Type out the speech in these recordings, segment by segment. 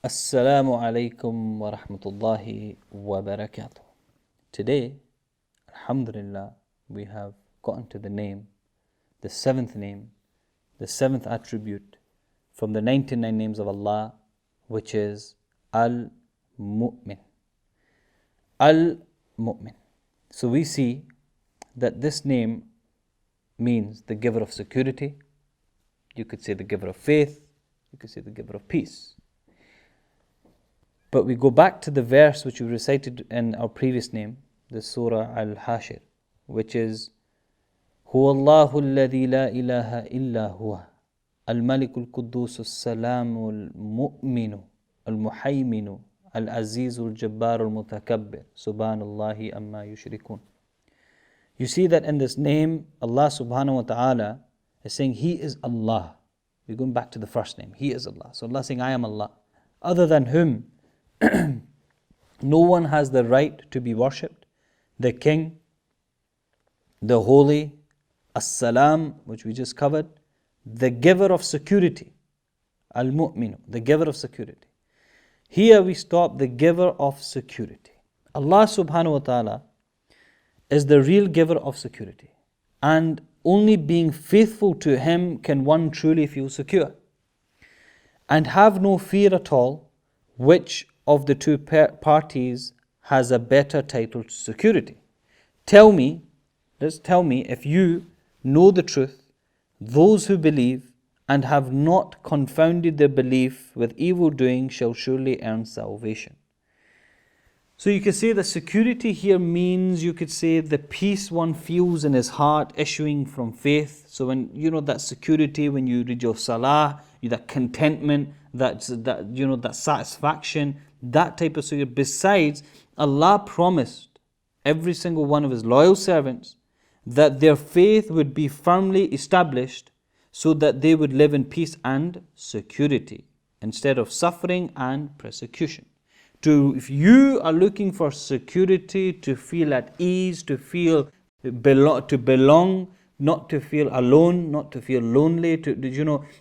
Assalaamu Alaikum wa Rahmatullahi wa Barakaathuhu. Today, Alhamdulillah, we have gotten to the name, the seventh attribute from the 99 names of Allah, which is Al-Mu'min. Al-Mu'min. So we see that this name means the giver of security. You could say the giver of faith. You could say the giver of peace. But we go back to the verse which we recited in our previous name, the Surah Al-Hashir, which is هو الله الذي لا إله إلا هو الملك القدوس السلام المؤمن المحيمن العزيز الجبار المتكبر سبحان الله أما يشركون. You see that in this name, Allah subhanahu wa ta'ala is saying He is Allah. We're going back to the first name, He is Allah. So Allah is saying, I am Allah. Other than whom no one has the right to be worshipped. The King, the Holy, Assalam, which we just covered, the giver of security, Al-Mu'minu, the giver of security. Here we stop, the giver of security. Allah subhanahu wa ta'ala is the real giver of security. And only being faithful to Him can one truly feel secure. And have no fear at all, which of the two parties has a better title to security. Tell me if you know the truth, those who believe and have not confounded their belief with evil doing shall surely earn salvation. So you could say the security here means, you could say the peace one feels in his heart issuing from faith. So when you know that security, when you read your salah, that contentment, that satisfaction, that type of security. Besides, Allah promised every single one of His loyal servants that their faith would be firmly established so that they would live in peace and security instead of suffering and persecution. If you are looking for security, to feel at ease, to belong, not to feel alone, not to feel lonely.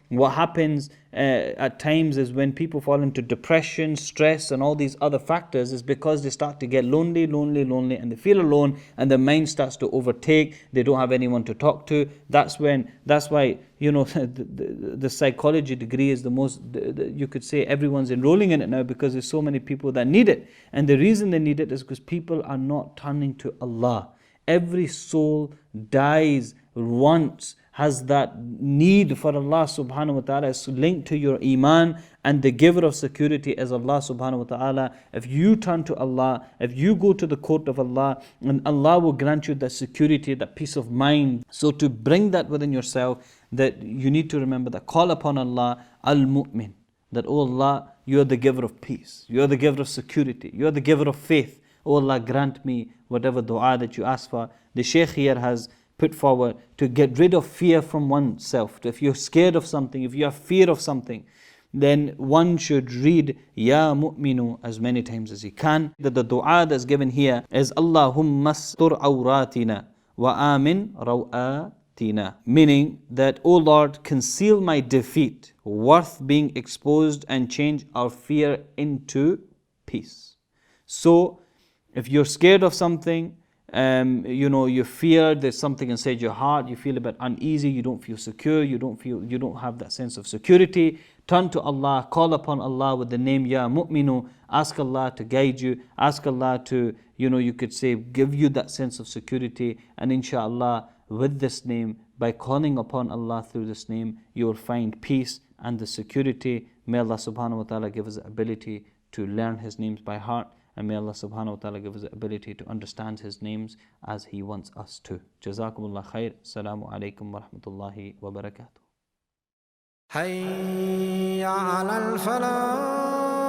What happens at times is when people fall into depression, stress and all these other factors is because they start to get lonely and they feel alone and their mind starts to overtake. They don't have anyone to talk to. That's why the psychology degree is the most, you could say everyone's enrolling in it now because there's so many people that need it. And the reason they need it is because people are not turning to Allah. Every soul dies once, has that need for Allah subhanahu wa ta'ala. Is linked to your iman, and the giver of security is Allah subhanahu wa ta'ala. If you turn to Allah, if you go to the court of Allah, and Allah will grant you that security, that peace of mind. So to bring that within yourself, that you need to remember that call upon Allah, Al-Mu'min, that oh Allah, you are the giver of peace, you are the giver of security, you are the giver of faith. Oh Allah, grant me whatever dua that you ask for. The Shaykh here has put forward to get rid of fear from oneself. If you're scared of something, if you have fear of something, then one should read Ya Mu'minu as many times as he can. That the dua that's given here is Allahumma astur awratina wa amin rawatina. Meaning that, oh Lord, conceal my defeat, worth being exposed, and change our fear into peace. So, if you're scared of something, you fear, there's something inside your heart, you feel a bit uneasy, you don't feel secure, you don't have that sense of security, turn to Allah, call upon Allah with the name Ya Mu'minu, ask Allah to guide you, ask Allah to, you could say, give you that sense of security, and inshallah, with this name, by calling upon Allah through this name, you will find peace and the security. May Allah subhanahu wa ta'ala give us the ability to learn His names by heart. And may Allah subhanahu wa ta'ala give us the ability to understand His names as He wants us to. Jazakumullah khair. Assalamu alaikum wa rahmatullahi wa barakatuh. Hayya ala al-falaah.